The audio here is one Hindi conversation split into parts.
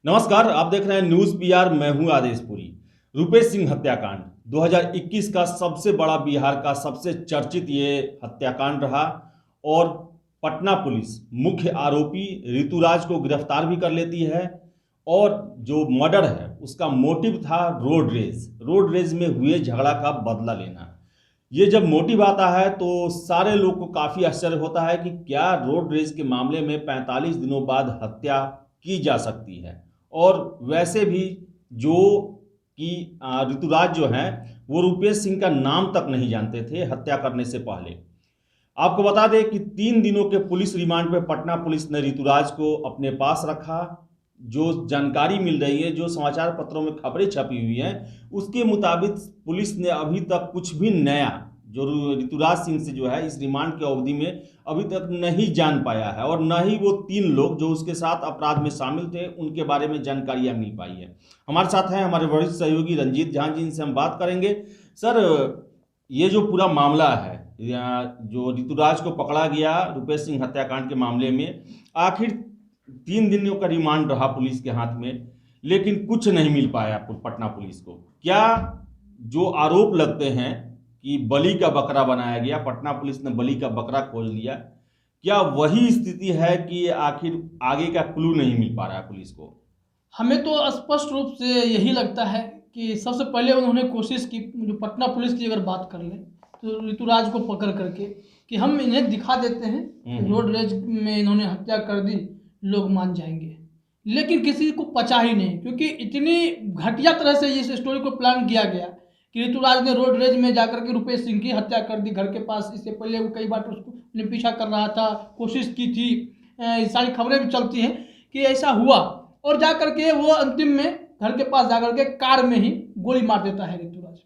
नमस्कार, आप देख रहे हैं न्यूज़ पीआर। मैं हूं आदेशपुरी। रुपेश सिंह हत्याकांड 2021 का सबसे बड़ा, बिहार का सबसे चर्चित ये हत्याकांड रहा और पटना पुलिस मुख्य आरोपी ऋतुराज को गिरफ्तार भी कर लेती है। और जो मर्डर है उसका मोटिव था रोड रेज में हुए झगड़ा का बदला लेना। ये जब मोटिव आता है तो सारे लोग को काफ़ी आश्चर्य होता है कि क्या रोड रेज के मामले में 45 दिनों बाद हत्या की जा सकती है। और वैसे भी जो कि ऋतुराज जो हैं वो रुपेश सिंह का नाम तक नहीं जानते थे हत्या करने से पहले। आपको बता दें कि 3 दिनों के पुलिस रिमांड पे पटना पुलिस ने ऋतुराज को अपने पास रखा। जो जानकारी मिल रही है, जो समाचार पत्रों में खबरें छपी हुई हैं, उसके मुताबिक पुलिस ने अभी तक कुछ भी नया जो ऋतुराज सिंह से जो है इस रिमांड की अवधि में अभी तक नहीं जान पाया है, और न ही वो 3 लोग जो उसके साथ अपराध में शामिल थे उनके बारे में जानकारियां मिल पाई है। हमारे साथ हैं हमारे वरिष्ठ सहयोगी रंजीत झा जी, इनसे हम बात करेंगे। सर, ये जो पूरा मामला है, जो ऋतुराज को पकड़ा गया रुपेश सिंह हत्याकांड के मामले में, आखिर 3 दिनों का रिमांड रहा पुलिस के हाथ में, लेकिन कुछ नहीं मिल पाया पटना पुलिस को। क्या जो आरोप लगते हैं कि बलि का बकरा बनाया गया, पटना पुलिस ने बलि का बकरा खोज लिया, क्या वही स्थिति है कि आखिर आगे का क्लू नहीं मिल पा रहा है पुलिस को? हमें तो स्पष्ट रूप से यही लगता है कि सबसे पहले उन्होंने कोशिश की, जो पटना पुलिस की अगर बात कर लें तो ऋतुराज को पकड़ करके कि हम इन्हें दिखा देते हैं रोड रेज में इन्होंने हत्या कर दी, लोग मान जाएंगे। लेकिन किसी को पचा ही नहीं, क्योंकि इतनी घटिया तरह से इस स्टोरी को प्लान किया गया कि ऋतुराज ने रोड रेज में जाकर के रुपेश सिंह की हत्या कर दी घर के पास। इससे पहले वो कई बार उसको पीछा कर रहा था, कोशिश की थी, सारी खबरें भी चलती हैं कि ऐसा हुआ। और जा करके वो अंतिम में घर के पास जाकर के कार में ही गोली मार देता है ऋतुराज।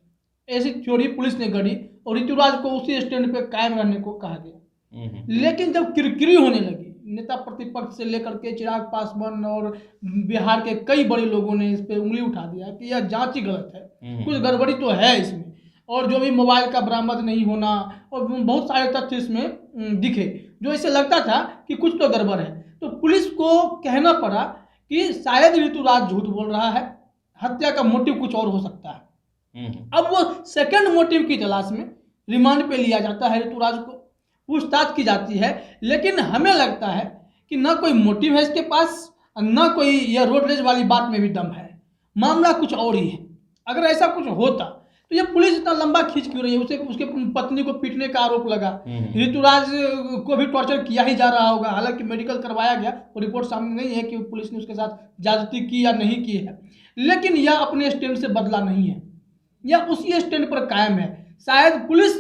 ऐसी थ्योरी पुलिस ने गढ़ी और ऋतुराज को उसी स्टैंड पे कायम रहने को कहा गया। लेकिन जब किरकिरी होने लगी, नेता प्रतिपक्ष से लेकर के चिराग पासवान और बिहार के कई बड़े लोगों ने इस पे उंगली उठा दिया कि यह जांच ही गलत है, कुछ गड़बड़ी तो है इसमें, और जो भी मोबाइल का बरामद नहीं होना और बहुत सारे तथ्य इसमें दिखे, जो इसे लगता था कि कुछ तो गड़बड़ है। तो पुलिस को कहना पड़ा कि शायद ऋतुराज झूठ बोल रहा है, हत्या का मोटिव कुछ और हो सकता है। अब वो सेकंड मोटिव की तलाश में रिमांड पे लिया जाता है, ऋतुराज को पूछताछ की जाती है। लेकिन हमें लगता है कि ना कोई मोटिव है इसके पास, ना कोई यह रोड रेज वाली बात में भी दम है, मामला कुछ और ही है। अगर ऐसा कुछ होता तो ये पुलिस इतना लंबा खींच क्यों रही है? उसे उसके पत्नी को पीटने का आरोप लगा, ऋतुराज को भी टॉर्चर किया ही जा रहा होगा। हालांकि मेडिकल करवाया गया, वो रिपोर्ट सामने नहीं है कि पुलिस ने उसके साथ ज्यादती की या नहीं की है, लेकिन यह अपने स्टैंड से बदला नहीं है, यह उसी स्टैंड पर कायम है। शायद पुलिस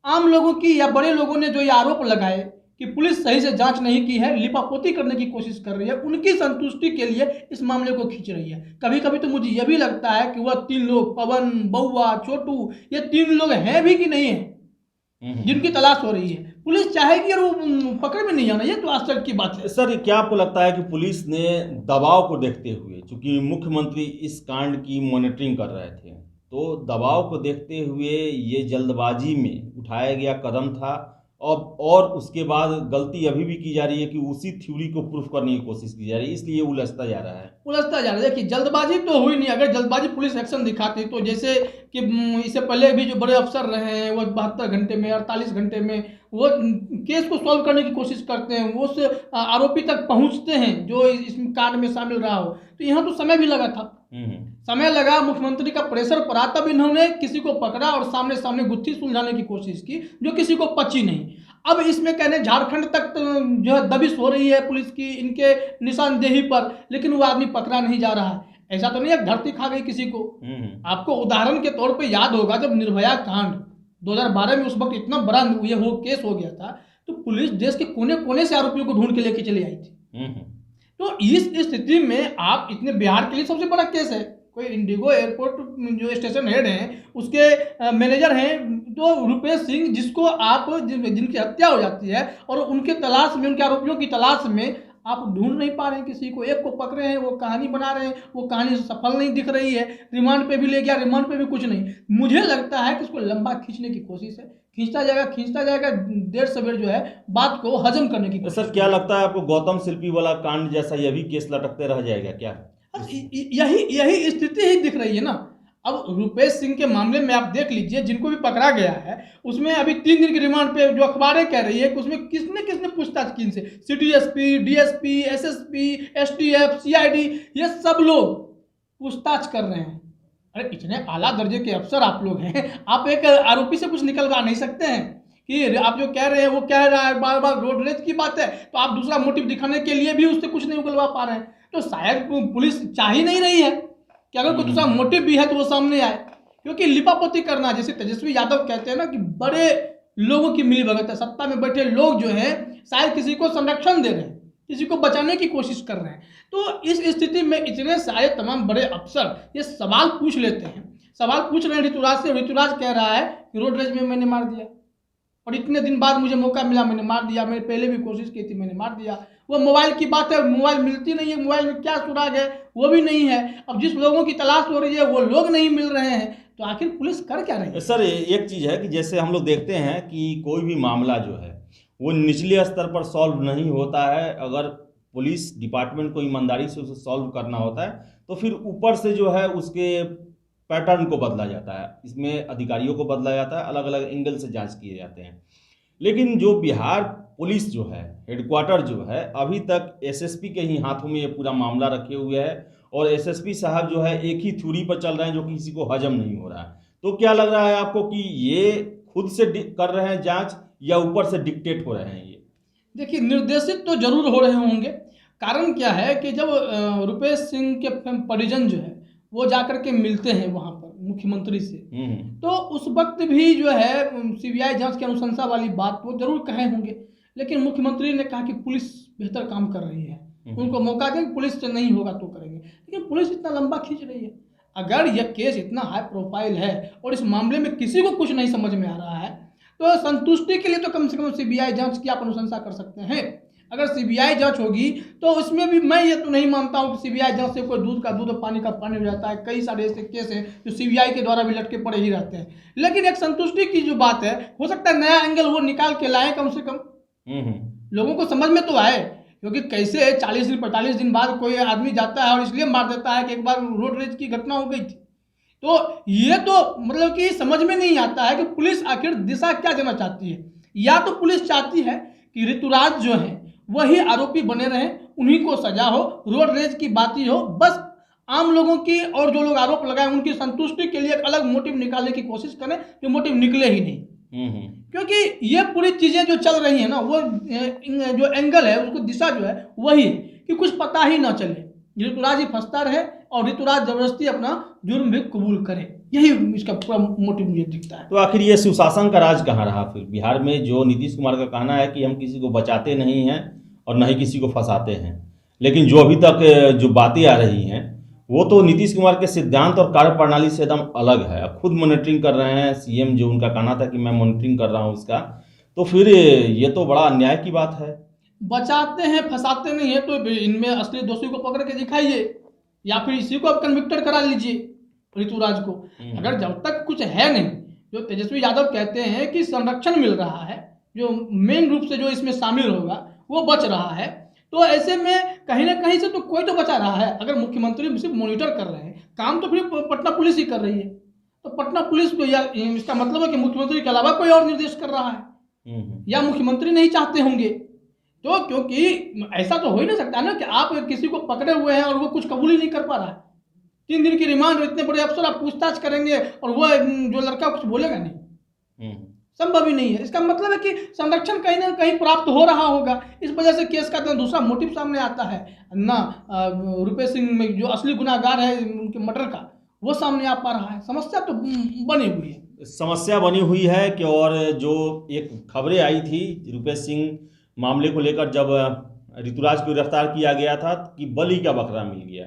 आम लोगों की या बड़े लोगों ने जो ये आरोप लगाए कि पुलिस सही से जांच नहीं की है, लिपापोती करने की कोशिश कर रही है, उनकी संतुष्टि के लिए इस मामले को खींच रही है। कभी कभी तो मुझे यह भी लगता है कि वह 3 लोग, पवन, बउआ, छोटू, ये 3 लोग हैं भी कि नहीं है जिनकी तलाश हो रही है। पुलिस चाहेगी और वो पकड़ में नहीं आना, ये तो आश्चर्य की बात है। सर, क्या आपको लगता है कि पुलिस ने दबाव को देखते हुए, चूंकि मुख्यमंत्री इस कांड की मॉनिटरिंग कर रहे थे, तो दबाव को देखते हुए ये जल्दबाजी में उठाया गया कदम था, और उसके बाद गलती अभी भी की जा रही है कि उसी थ्योरी को प्रूफ करने की कोशिश की जा रही है, इसलिए उलझता जा रहा है। देखिए, जल्दबाजी तो हुई नहीं। अगर जल्दबाजी पुलिस एक्शन दिखाती तो, जैसे कि इससे पहले भी जो बड़े अफसर रहे हैं वो 72 घंटे में, 48 घंटे में वो केस को सॉल्व करने की कोशिश करते हैं, वो उस आरोपी तक पहुंचते हैं जो इस कांड में शामिल रहा हो। तो यहाँ तो समय भी लगा था, समय लगा, मुख्यमंत्री का प्रेशर पड़ा, तब इन्होंने किसी को पकड़ा और सामने सामने गुत्थी सुलझाने की कोशिश की, जो किसी को पची नहीं। अब इसमें कहने झारखंड तक जो है दबिश हो रही है पुलिस की इनके निशानदेही पर, लेकिन वो आदमी पकड़ा नहीं जा रहा है। ऐसा तो नहीं है धरती खा गई किसी को। आपको उदाहरण के तौर पे याद होगा, जब निर्भया कांड 2012 में उस वक्त इतना बड़ा ये हो केस हो गया था, तो पुलिस देश के कोने कोने से आरोपियों को ढूंढ के लेके चली आई थी। तो इस स्थिति में आप इतने, बिहार के लिए सबसे बड़ा केस है, कोई इंडिगो एयरपोर्ट जो स्टेशन हेड हैं उसके मैनेजर हैं तो रुपेश सिंह, जिसको आप जिनकी हत्या हो जाती है, और उनके तलाश में, उनके आरोपियों की तलाश में आप ढूंढ नहीं पा रहे हैं किसी को। एक को पकड़े हैं, वो कहानी बना रहे हैं, वो कहानी सफल नहीं दिख रही है। रिमांड पे भी ले गया, रिमांड पे भी कुछ नहीं। मुझे लगता है कि इसको लंबा खींचने की कोशिश है, खींचता जाएगा, देर सवेर जो है बात को हजम करने की कोशिश। सर, क्या लगता है आपको गौतम शिल्पी वाला कांड जैसा यह भी केस लटकते रह जाएगा क्या? यही यही स्थिति ही दिख रही है ना। अब रुपेश सिंह के मामले में आप देख लीजिए, जिनको भी पकड़ा गया है उसमें अभी 3 दिन की रिमांड पे जो अखबारें कह रही है कि उसमें किसने किसने पूछताछ की इनसे, city SP, DSP, SSP, STF, CID, ये सब लोग पूछताछ कर रहे हैं। अरे इतने आला दर्जे के अफसर आप लोग हैं, आप एक आरोपी से कुछ निकलवा नहीं सकते हैं कि आप जो कह रहे हैं वो कह रहा है बार बार रोड रेज की बात है, तो आप दूसरा मोटिव दिखाने के लिए भी उससे कुछ नहीं उगलवा पा रहे हैं। तो शायद पुलिस चाह ही नहीं रही है कि अगर कोई दूसरा मोटिव भी है तो वो सामने आए, क्योंकि लिपापोती करना, जैसे तेजस्वी यादव कहते हैं ना कि बड़े लोगों की मिलीभगत है, सत्ता में बैठे लोग जो हैं शायद किसी को संरक्षण दे रहे हैं, किसी को बचाने की कोशिश कर रहे हैं। तो इस स्थिति में इतने सारे तमाम बड़े अफसर ये सवाल पूछ लेते हैं, सवाल पूछ रहे हैं ऋतुराज से। ऋतुराज कह रहा है कि रोड रेज में मैंने मार दिया और इतने दिन बाद मुझे मौका मिला, मैंने मार दिया, मैंने पहले भी कोशिश की थी, मैंने मार दिया। वो मोबाइल की बात है, मोबाइल मिलती नहीं है, मोबाइल में क्या सुराग है वो भी नहीं है। अब जिस लोगों की तलाश हो रही है वो लोग नहीं मिल रहे हैं, तो आखिर पुलिस कर क्या रही है? सर एक चीज़ है कि जैसे हम लोग देखते हैं कि कोई भी मामला जो है वो निचले स्तर पर सॉल्व नहीं होता है। अगर पुलिस डिपार्टमेंट को ईमानदारी से उसे सॉल्व करना होता है तो फिर ऊपर से जो है उसके पैटर्न को बदला जाता है, इसमें अधिकारियों को बदला जाता है, अलग अलग एंगल से जांच किए जाते हैं। लेकिन जो बिहार पुलिस जो है हेडक्वार्टर जो है अभी तक एसएसपी के ही हाथों में ये पूरा मामला रखे हुए है और एसएसपी साहब जो है एक ही थ्योरी पर चल रहे हैं जो कि किसी को हजम नहीं हो रहा है। तो क्या लग रहा है आपको कि ये खुद से कर रहे हैं जांच या ऊपर से डिक्टेट हो रहे हैं? ये देखिए, निर्देशित तो जरूर हो रहे होंगे। कारण क्या है कि जब रुपेश सिंह के परिजन जो है वो जाकर के मिलते हैं वहाँ पर मुख्यमंत्री से, तो उस वक्त भी जो है सीबीआई जांच की अनुशंसा वाली बात वो जरूर कहे होंगे, लेकिन मुख्यमंत्री ने कहा कि पुलिस बेहतर काम कर रही है, उनको मौका दें, पुलिस से नहीं होगा तो करेंगे। लेकिन पुलिस इतना लंबा खींच रही है। अगर यह केस इतना हाई प्रोफाइल है और इस मामले में किसी को कुछ नहीं समझ में आ रहा है, तो संतुष्टि के लिए तो कम से कम सीबीआई जांच की आप अनुशंसा कर सकते हैं। अगर सीबीआई जांच होगी तो उसमें भी मैं ये तो नहीं मानता हूँ कि सीबीआई जांच से कोई दूध का दूध और पानी का पानी हो जाता है। कई सारे ऐसे केस हैं जो सीबीआई के द्वारा भी लटके पड़े ही रहते हैं। लेकिन एक संतुष्टि की जो बात है, हो सकता है नया एंगल वो निकाल के लाए, कम से कम लोगों को समझ में तो आए। क्योंकि कैसे 40 दिन 45 दिन बाद कोई आदमी जाता है और इसलिए मार देता है कि एक बार रोड रेज की घटना हो गई थी, तो ये तो मतलब कि समझ में नहीं आता है कि पुलिस आखिर दिशा क्या देना चाहती है। या तो पुलिस चाहती है कि ऋतुराज जो है वही आरोपी बने रहें, उन्हीं को सजा हो, रोड रेज की बात ही हो, बस आम लोगों की और जो लोग आरोप लगाए उनकी संतुष्टि के लिए एक अलग मोटिव निकालने की कोशिश करें, जो मोटिव निकले ही नहीं। क्योंकि ये पूरी चीजें जो चल रही है ना, वो जो एंगल है उसको दिशा जो है वही है कि कुछ पता ही ना चले, ऋतुराज ही फंसता रहे और ऋतुराज जबरदस्ती अपना जुर्म भी कबूल करे। यही इसका पूरा मोटिव मुझे दिखता है। तो आखिर ये सुशासन का राज कहाँ रहा फिर बिहार में? जो नीतीश कुमार का कहना है कि हम किसी को बचाते नहीं हैं और न ही किसी को फंसाते हैं, लेकिन जो अभी तक जो बातें आ रही हैं वो तो नीतीश कुमार के सिद्धांत और कार्यप्रणाली से एकदम अलग है। अब खुद मॉनिटरिंग कर रहे हैं सीएम, जो उनका कहना था कि मैं मॉनिटरिंग कर रहा हूँ इसका, तो फिर ये तो बड़ा अन्याय की बात है। बचाते हैं फंसाते नहीं है, तो इनमें असली दोषी को पकड़ के दिखाइए या फिर इसी को आप कन्विक्टेड करा लीजिए ऋतुराज को। अगर जब तक कुछ है नहीं, जो तेजस्वी यादव कहते हैं कि संरक्षण मिल रहा है, जो मेन रूप से जो इसमें शामिल होगा वो बच रहा है, तो ऐसे में कहीं ना कहीं से तो कोई तो बचा रहा है। अगर मुख्यमंत्री सिर्फ मॉनिटर कर रहे हैं, काम तो फिर पटना पुलिस ही कर रही है, तो पटना पुलिस को या इसका मतलब है कि मुख्यमंत्री के अलावा कोई और निर्देश कर रहा है या मुख्यमंत्री नहीं चाहते होंगे। तो क्योंकि ऐसा तो हो ही नहीं सकता ना कि आप किसी को पकड़े हुए हैं और वो कुछ कबूल ही नहीं कर पा रहा है। 3 दिन की रिमांड, इतने बड़े अफसर, आप पूछताछ करेंगे और वो जो लड़का कुछ बोलेगा नहीं, संभव ही नहीं है। इसका मतलब है कि संरक्षण कहीं ना कहीं प्राप्त हो रहा होगा। इस वजह से केस का दूसरा मोटिव सामने आता है ना, रुपेश सिंह में जो असली गुनाहगार है उनके मर्डर का, वो सामने आ पा रहा है। समस्या तो बनी हुई है, समस्या बनी हुई है कि और जो एक खबरें आई थी रुपेश सिंह मामले को लेकर, जब ऋतुराज को गिरफ्तार किया गया था कि बलि का बकरा मिल गया,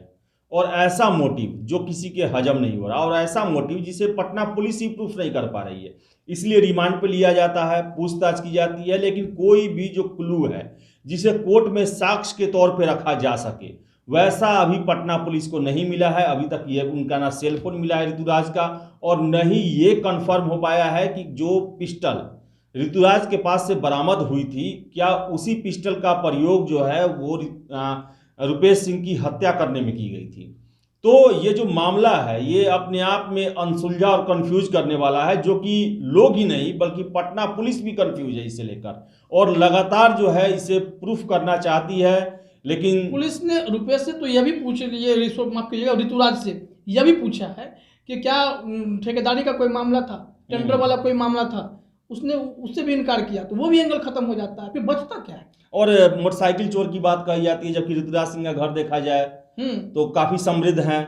और ऐसा मोटिव जो किसी के हजम नहीं हो रहा, और ऐसा मोटिव जिसे पटना पुलिस ही प्रूफ नहीं कर पा रही है, इसलिए रिमांड पे लिया जाता है, पूछताछ की जाती है, लेकिन कोई भी जो क्लू है जिसे कोर्ट में साक्ष्य के तौर पे रखा जा सके, वैसा अभी पटना पुलिस को नहीं मिला है। अभी तक ये उनका ना सेलफोन मिला है ऋतुराज का, और न ही ये कंफर्म हो पाया है कि जो पिस्टल ऋतुराज के पास से बरामद हुई थी, क्या उसी पिस्टल का प्रयोग जो है वो रुपेश सिंह की हत्या करने में की गई थी। तो ये जो मामला है ये अपने आप में अनसुलझा और कंफ्यूज करने वाला है, जो कि लोग ही नहीं बल्कि पटना पुलिस भी कंफ्यूज है इसे लेकर, और लगातार जो है इसे प्रूफ करना चाहती है। लेकिन पुलिस ने रुपेश से तो यह भी पूछ लिया, माफ कीजिएगा, ऋतुराज से यह भी पूछा है कि क्या ठेकेदारी का कोई मामला था, टेंडर वाला कोई मामला था, उसने उससे भी इनकार किया, तो वो भी एंगल खत्म हो जाता है, फिर बचता क्या है। और मोटरसाइकिल चोर की बात कही जाती है, जबकि ऋतुराज सिंह का घर देखा जाए तो काफी समृद्ध हैं,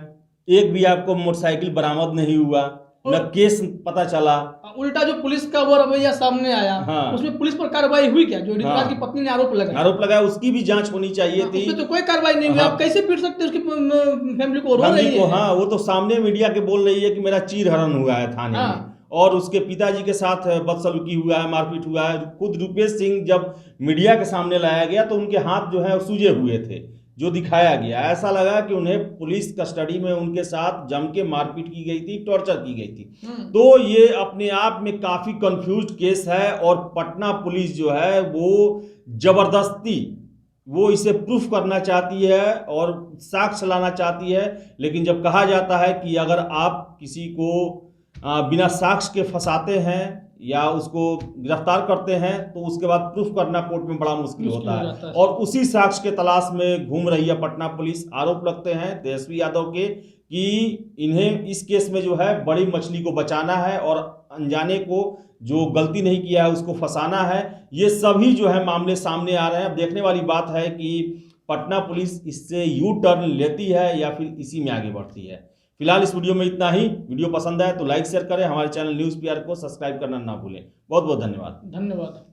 एक भी आपको मोटरसाइकिल बरामद नहीं हुआ, न केस पता चला। उल्टा जो पुलिस का वो रवैया सामने आया, हाँ। उसमें पुलिस पर कार्रवाई हुई क्या? जो ऋतुराज की पत्नी ने आरोप लगाया उसकी भी जांच होनी चाहिए थी। उसमें तो कोई कार्रवाई नहीं हुई। हाँ। आप कैसे पीट सकते हैं उसकी फैमिली को? रो रही है। हाँ, वो तो सामने मीडिया के बोल रही है कि मेरा चीरहरण हुआ है थाने में, और उसके पिताजी के साथ बदसलूकी हुआ है, मारपीट हुआ है। खुद रुपेश सिंह जब मीडिया के सामने लाया गया तो उनके हाथ जो है सूजे हुए थे, जो दिखाया गया, ऐसा लगा कि उन्हें पुलिस कस्टडी में उनके साथ जम के मारपीट की गई थी, टॉर्चर की गई थी। तो ये अपने आप में काफी कंफ्यूज केस है, और पटना पुलिस जो है वो जबरदस्ती वो इसे प्रूफ करना चाहती है और साक्ष्य लाना चाहती है। लेकिन जब कहा जाता है कि अगर आप किसी को बिना साक्ष्य के फंसाते हैं या उसको गिरफ्तार करते हैं तो उसके बाद प्रूफ करना कोर्ट में बड़ा मुश्किल होता है। और उसी साक्ष्य के तलाश में घूम रही है पटना पुलिस। आरोप लगते हैं तेजस्वी यादव के कि इन्हें इस केस में जो है बड़ी मछली को बचाना है और अनजाने को जो गलती नहीं किया है उसको फंसाना है। ये सभी जो है मामले सामने आ रहे हैं। अब देखने वाली बात है कि पटना पुलिस इससे यू टर्न लेती है या फिर इसी में आगे बढ़ती है। फिलहाल इस वीडियो में इतना ही। वीडियो पसंद आए तो लाइक शेयर करें, हमारे चैनल न्यूज़ पीआर को सब्सक्राइब करना ना भूलें। बहुत बहुत धन्यवाद।